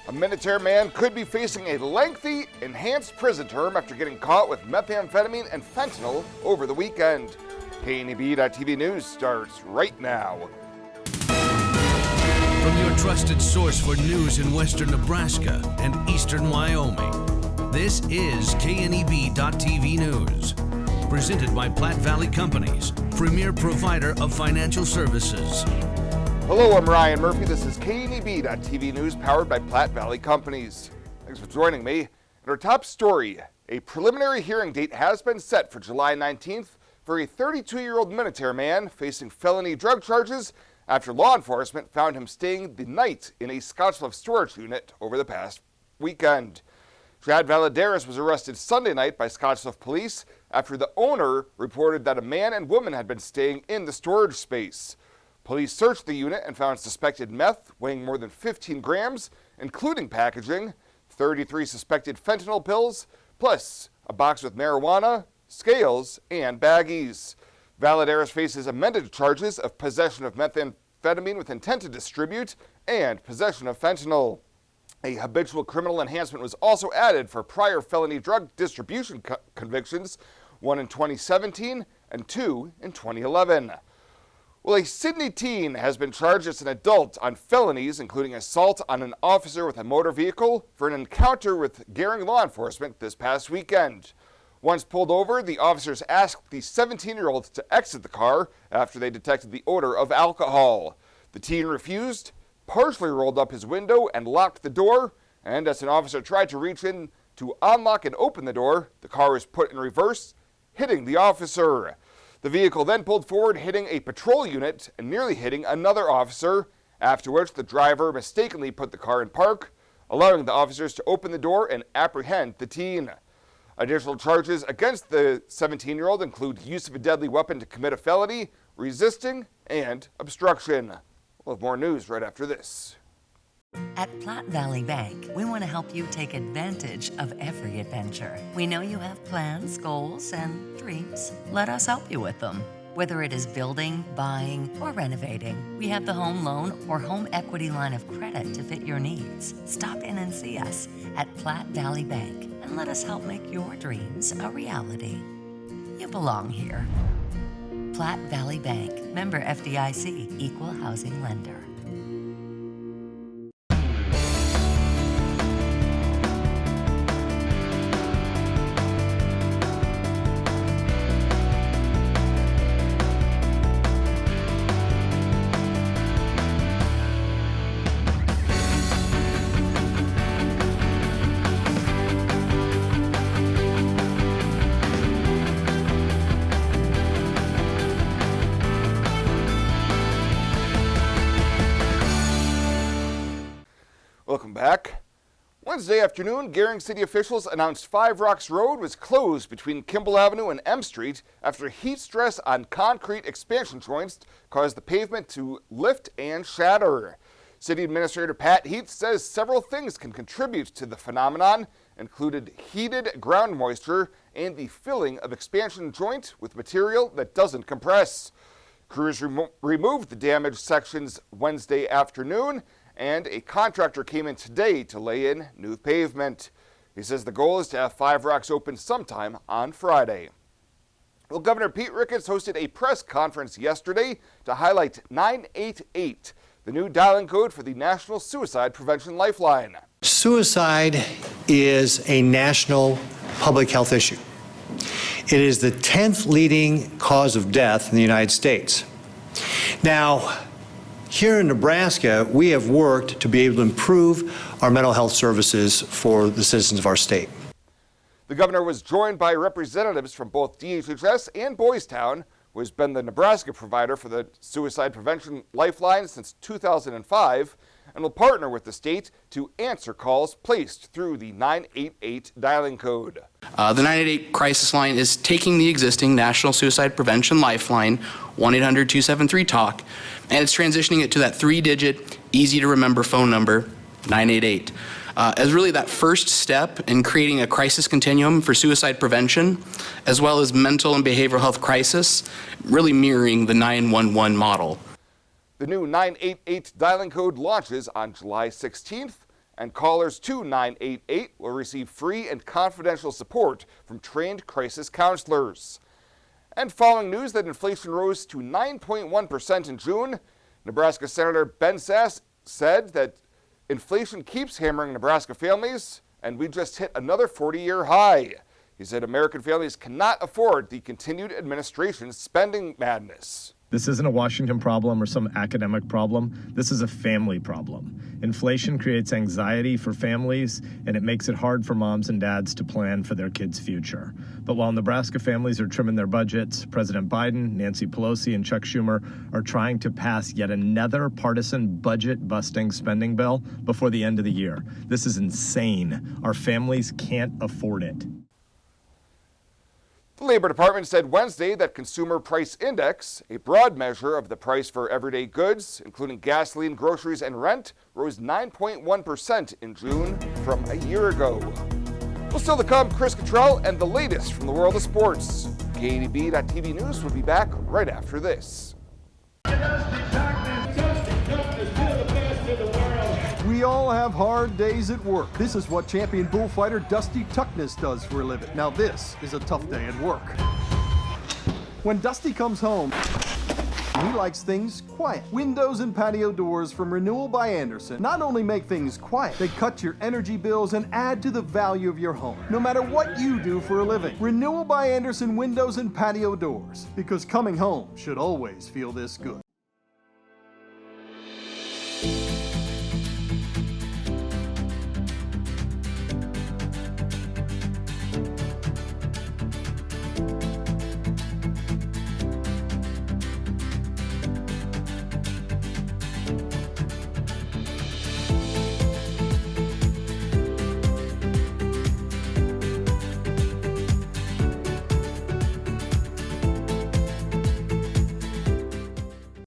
A Minutair man could be facing a lengthy, enhanced prison term after getting caught with methamphetamine and fentanyl over the weekend. KNEB.TV News starts right now. From your trusted source for news in western Nebraska and eastern Wyoming, this is KNEB.TV News. Presented by Platte Valley Companies, premier provider of financial services. Hello, I'm Ryan Murphy. This is KNEB.TV News powered by Platte Valley Companies. Thanks for joining me. In our top story, a preliminary hearing date has been set for July 19th for a 32-year-old Minutair man facing felony drug charges after law enforcement found him staying the night in a Scottsbluff storage unit over the past weekend. Chad Valadares was arrested Sunday night by Scottsbluff police after the owner reported that a man and woman had been staying in the storage space. Police searched the unit and found suspected meth weighing more than 15 grams, including packaging, 33 suspected fentanyl pills, plus a box with marijuana, scales, and baggies. Valadares faces amended charges of possession of methamphetamine with intent to distribute and possession of fentanyl. A habitual criminal enhancement was also added for prior felony drug distribution convictions, one in 2017 and two in 2011. Well, a Sidney teen has been charged as an adult on felonies, including assault on an officer with a motor vehicle for an encounter with Gering law enforcement this past weekend. Once pulled over, the officers asked the 17-year-old to exit the car after they detected the odor of alcohol. The teen refused, partially rolled up his window and locked the door, and as an officer tried to reach in to unlock and open the door, the car was put in reverse, hitting the officer. The vehicle then pulled forward, hitting a patrol unit and nearly hitting another officer, after which the driver mistakenly put the car in park, allowing the officers to open the door and apprehend the teen. Additional charges against the 17-year-old include use of a deadly weapon to commit a felony, resisting, and obstruction. We'll have more news right after this. At Platte Valley Bank, we want to help you take advantage of every adventure. We know you have plans, goals, and dreams. Let us help you with them. Whether it is building, buying, or renovating, we have the home loan or home equity line of credit to fit your needs. Stop in and see us at Platte Valley Bank and let us help make your dreams a reality. You belong here. Platte Valley Bank, member FDIC, equal housing lender. Welcome back. Wednesday afternoon, Gering City officials announced Five Rocks Road was closed between Kimball Avenue and M Street after heat stress on concrete expansion joints caused the pavement to lift and shatter. City Administrator Pat Heath says several things can contribute to the phenomenon, included heated ground moisture and the filling of expansion joint with material that doesn't compress. Crews removed the damaged sections Wednesday afternoon, and a contractor came in today to lay in new pavement. He says the goal is to have Five Rocks open sometime on Friday. Well, Governor Pete Ricketts hosted a press conference yesterday to highlight 988, the new dialing code for the National Suicide Prevention Lifeline. Suicide is a national public health issue. It is the 10th leading cause of death in the United States. Now, here in Nebraska, we have worked to be able to improve our mental health services for the citizens of our state. The governor was joined by representatives from both DHHS and Boys Town, who has been the Nebraska provider for the Suicide Prevention Lifeline since 2005, and will partner with the state to answer calls placed through the 988 dialing code. The 988 crisis line is taking the existing National Suicide Prevention Lifeline, 1-800-273-TALK, and it's transitioning it to that 3-digit, easy-to-remember phone number, 988. As really that first step in creating a crisis continuum for suicide prevention, as well as mental and behavioral health crisis, really mirroring the 911 model. The new 988 dialing code launches on July 16th, and callers to 988 will receive free and confidential support from trained crisis counselors. And following news that inflation rose to 9.1% in June, Nebraska Senator Ben Sasse said that inflation keeps hammering Nebraska families, and we just hit another 40-year high. He said American families cannot afford the continued administration's spending madness. This isn't a Washington problem or some academic problem. This is a family problem. Inflation creates anxiety for families, and it makes it hard for moms and dads to plan for their kids' future. But while Nebraska families are trimming their budgets, President Biden, Nancy Pelosi, and Chuck Schumer are trying to pass yet another partisan budget-busting spending bill before the end of the year. This is insane. Our families can't afford it. The Labor Department said Wednesday that Consumer Price Index, a broad measure of the price for everyday goods, including gasoline, groceries, and rent, rose 9.1% in June from a year ago. Well, still to come, Chris Cottrell and the latest from the world of sports. KNEB.TV News will be back right after this. We all have hard days at work. This is what champion bullfighter Dusty Tuckness does for a living. Now this is a tough day at work. When Dusty comes home, he likes things quiet. Windows and patio doors from Renewal by Andersen not only make things quiet, they cut your energy bills and add to the value of your home. No matter what you do for a living, Renewal by Andersen windows and patio doors, because coming home should always feel this good.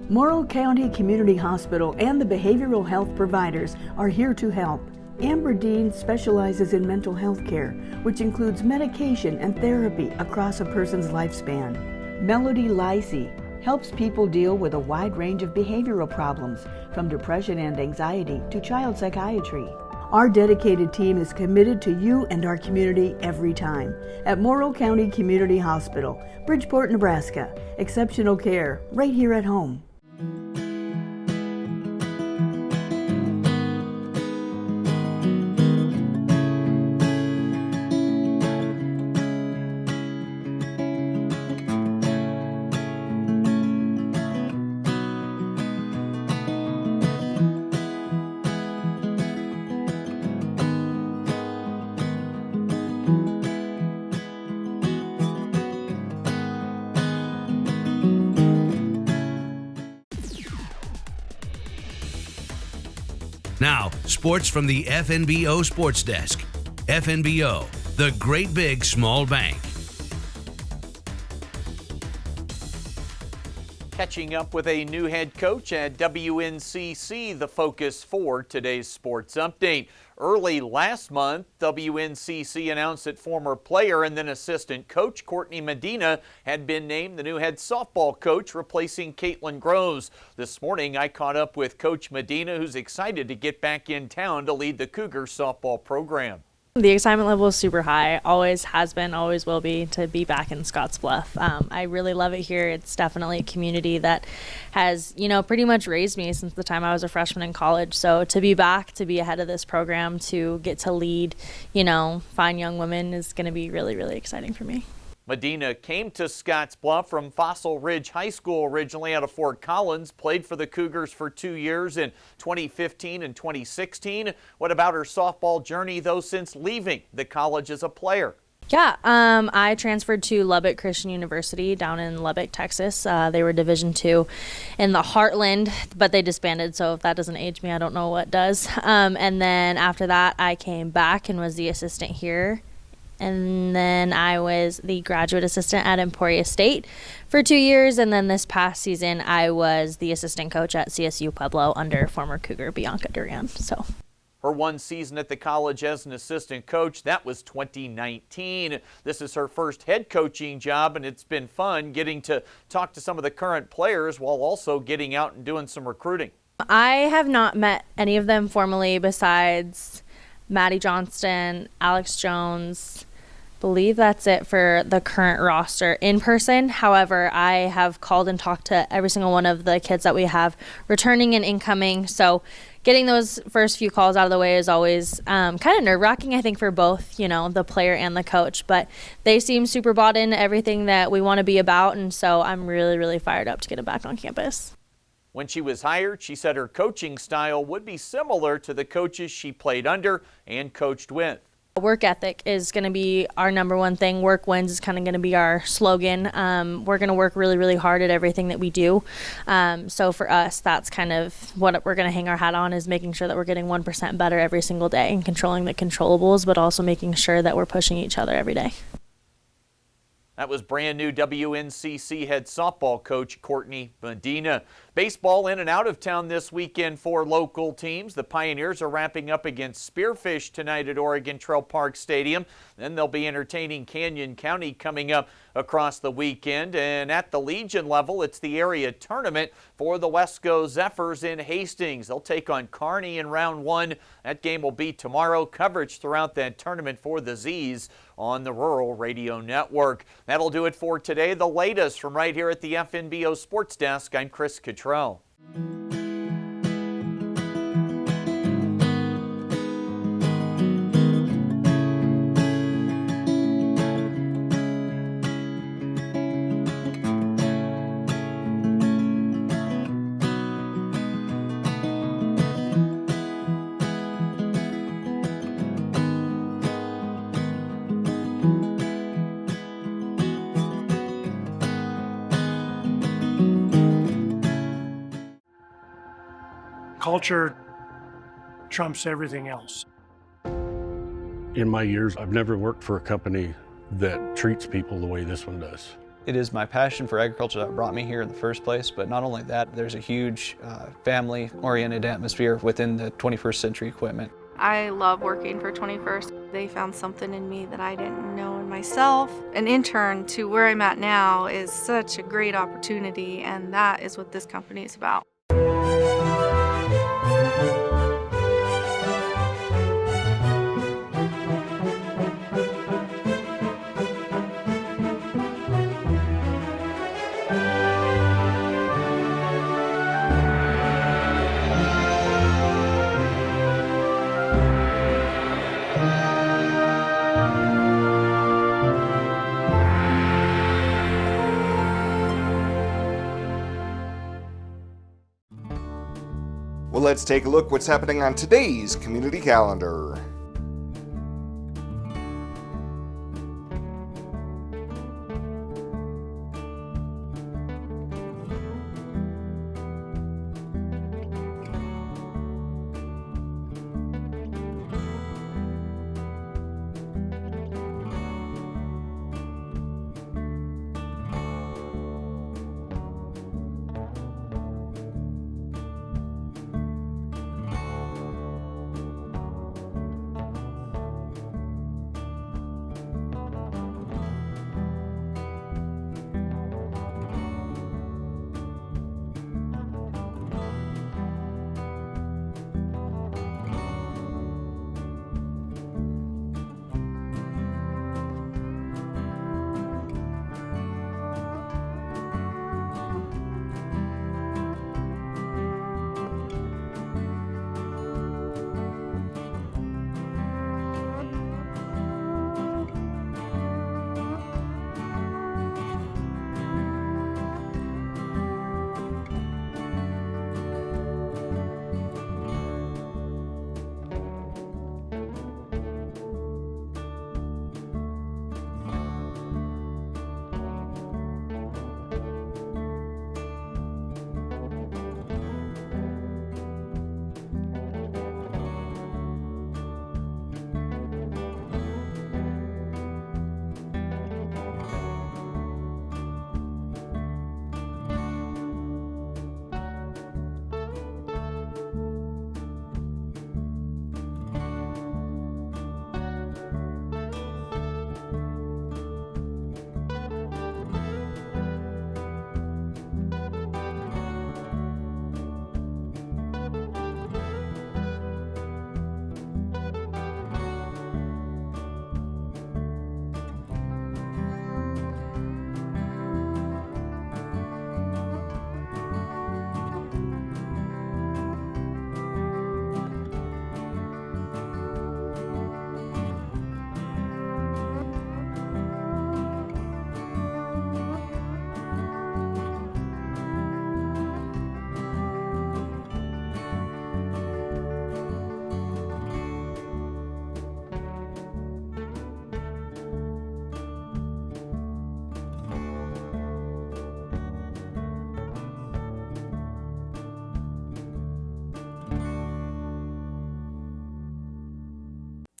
Morrill County Community Hospital and the behavioral health providers are here to help. Amber Dean specializes in mental health care, which includes medication and therapy across a person's lifespan. Melody Lacey helps people deal with a wide range of behavioral problems, from depression and anxiety to child psychiatry. Our dedicated team is committed to you and our community every time. At Morrill County Community Hospital, Bridgeport, Nebraska. Exceptional care right here at home. Now, sports from the FNBO Sports Desk. FNBO, the great big small bank. Catching up with a new head coach at WNCC, the focus for today's sports update. Early last month, WNCC announced that former player and then assistant coach Courtney Medina had been named the new head softball coach, replacing Caitlin Groves. This morning, I caught up with Coach Medina, who's excited to get back in town to lead the Cougars softball program. The excitement level is super high, always has been, always will be, to be back in Scottsbluff. I really love it here. It's definitely a community that has, pretty much raised me since the time I was a freshman in college. So to be back, to be ahead of this program, to get to lead, fine young women is going to be really, really exciting for me. Medina came to Scottsbluff from Fossil Ridge High School, originally out of Fort Collins, played for the Cougars for 2 years in 2015 and 2016. What about her softball journey, though, since leaving the college as a player? Yeah, I transferred to Lubbock Christian University down in Lubbock, Texas. They were Division II in the Heartland, but they disbanded, so if that doesn't age me, I don't know what does. And then after that, I came back and was the assistant here. And then I was the graduate assistant at Emporia State for 2 years. And then this past season, I was the assistant coach at CSU Pueblo under former Cougar Bianca Duran. So her one season at the college as an assistant coach, that was 2019. This is her first head coaching job, and it's been fun getting to talk to some of the current players while also getting out and doing some recruiting. I have not met any of them formally besides Maddie Johnston, Alex Jones. Believe that's it for the current roster in person. However, I have called and talked to every single one of the kids that we have returning and incoming. So getting those first few calls out of the way is always kind of nerve-wracking, I think, for both, the player and the coach. But they seem super bought into everything that we want to be about, and so I'm really, really fired up to get it back on campus. When she was hired, she said her coaching style would be similar to the coaches she played under and coached with. Work ethic is going to be our number one thing. Work wins is kind of going to be our slogan. We're going to work really, really hard at everything that we do. So for us, that's kind of what we're going to hang our hat on, is making sure that we're getting 1% better every single day and controlling the controllables, but also making sure that we're pushing each other every day. That was brand new WNCC head softball coach Courtney Medina. Baseball in and out of town this weekend for local teams. The Pioneers are wrapping up against Spearfish tonight at Oregon Trail Park Stadium. Then they'll be entertaining Canyon County coming up across the weekend. And at the Legion level, it's the area tournament for the Wesco Zephyrs in Hastings. They'll take on Kearney in round one. That game will be tomorrow. Coverage throughout that tournament for the Z's on the Rural Radio Network. That'll do it for today. The latest from right here at the FNBO Sports Desk. I'm Chris Cottrell. Culture trumps everything else. In my years, I've never worked for a company that treats people the way this one does. It is my passion for agriculture that brought me here in the first place, but not only that, there's a huge family-oriented atmosphere within the 21st Century Equipment. I love working for 21st. They found something in me that I didn't know in myself. An intern to where I'm at now is such a great opportunity, and that is what this company is about. Well, let's take a look what's happening on today's community calendar.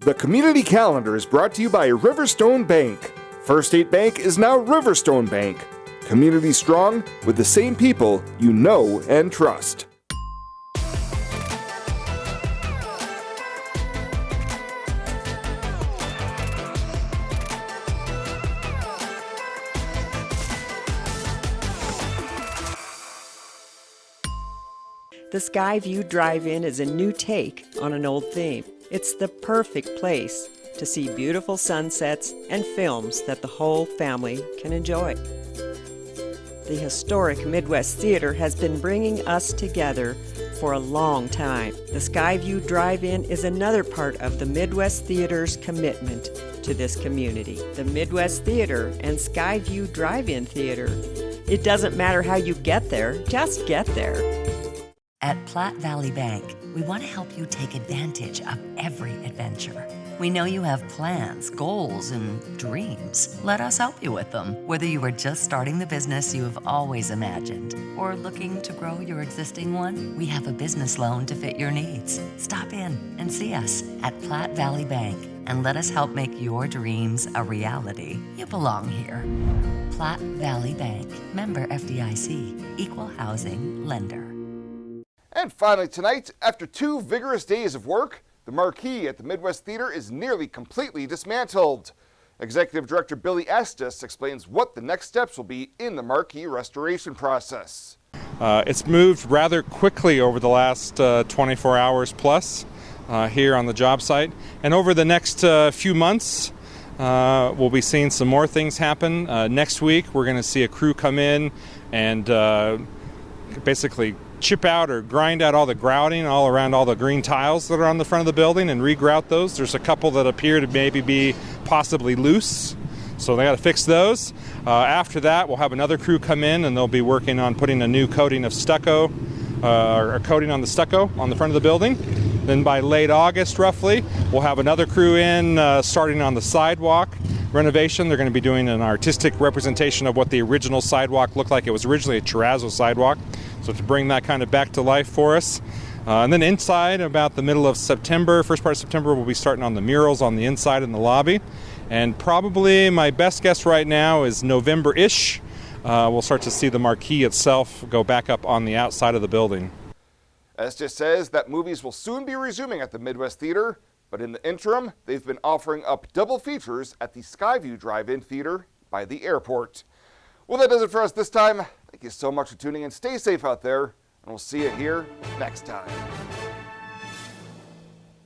The Community Calendar is brought to you by Riverstone Bank. First State Bank is now Riverstone Bank. Community strong with the same people you know and trust. The Skyview Drive-In is a new take on an old theme. It's the perfect place to see beautiful sunsets and films that the whole family can enjoy. The historic Midwest Theater has been bringing us together for a long time. The Skyview Drive-In is another part of the Midwest Theater's commitment to this community. The Midwest Theater and Skyview Drive-In Theater. It doesn't matter how you get there, just get there. At Platte Valley Bank, we want to help you take advantage of every adventure. We know you have plans, goals, and dreams. Let us help you with them. Whether you are just starting the business you have always imagined or looking to grow your existing one, we have a business loan to fit your needs. Stop in and see us at Platte Valley Bank and let us help make your dreams a reality. You belong here. Platte Valley Bank, member FDIC, equal housing lender. And finally tonight, after 2 vigorous days of work, the marquee at the Midwest Theater is nearly completely dismantled. Executive Director Billy Estes explains what the next steps will be in the marquee restoration process. It's moved rather quickly over the last 24 hours plus here on the job site. And over the next few months, we'll be seeing some more things happen. Next week, we're going to see a crew come in and basically chip out or grind out all the grouting all around all the green tiles that are on the front of the building and regrout those. There's a couple that appear to maybe be possibly loose, so they got to fix those. After that, we'll have another crew come in and they'll be working on putting a new coating of stucco or coating on the stucco on the front of the building. Then by late August roughly, we'll have another crew in starting on the sidewalk renovation. They're going to be doing an artistic representation of what the original sidewalk looked like. It was originally a terrazzo sidewalk, so to bring that kind of back to life for us. And then inside, about the middle of September, first part of September, we'll be starting on the murals on the inside in the lobby. And probably my best guess right now is November-ish. We'll start to see the marquee itself go back up on the outside of the building. Estes says that movies will soon be resuming at the Midwest Theater, but in the interim, they've been offering up double features at the Skyview Drive-In Theater by the airport. Well, that does it for us this time. Thank you so much for tuning in. Stay safe out there, and we'll see you here next time.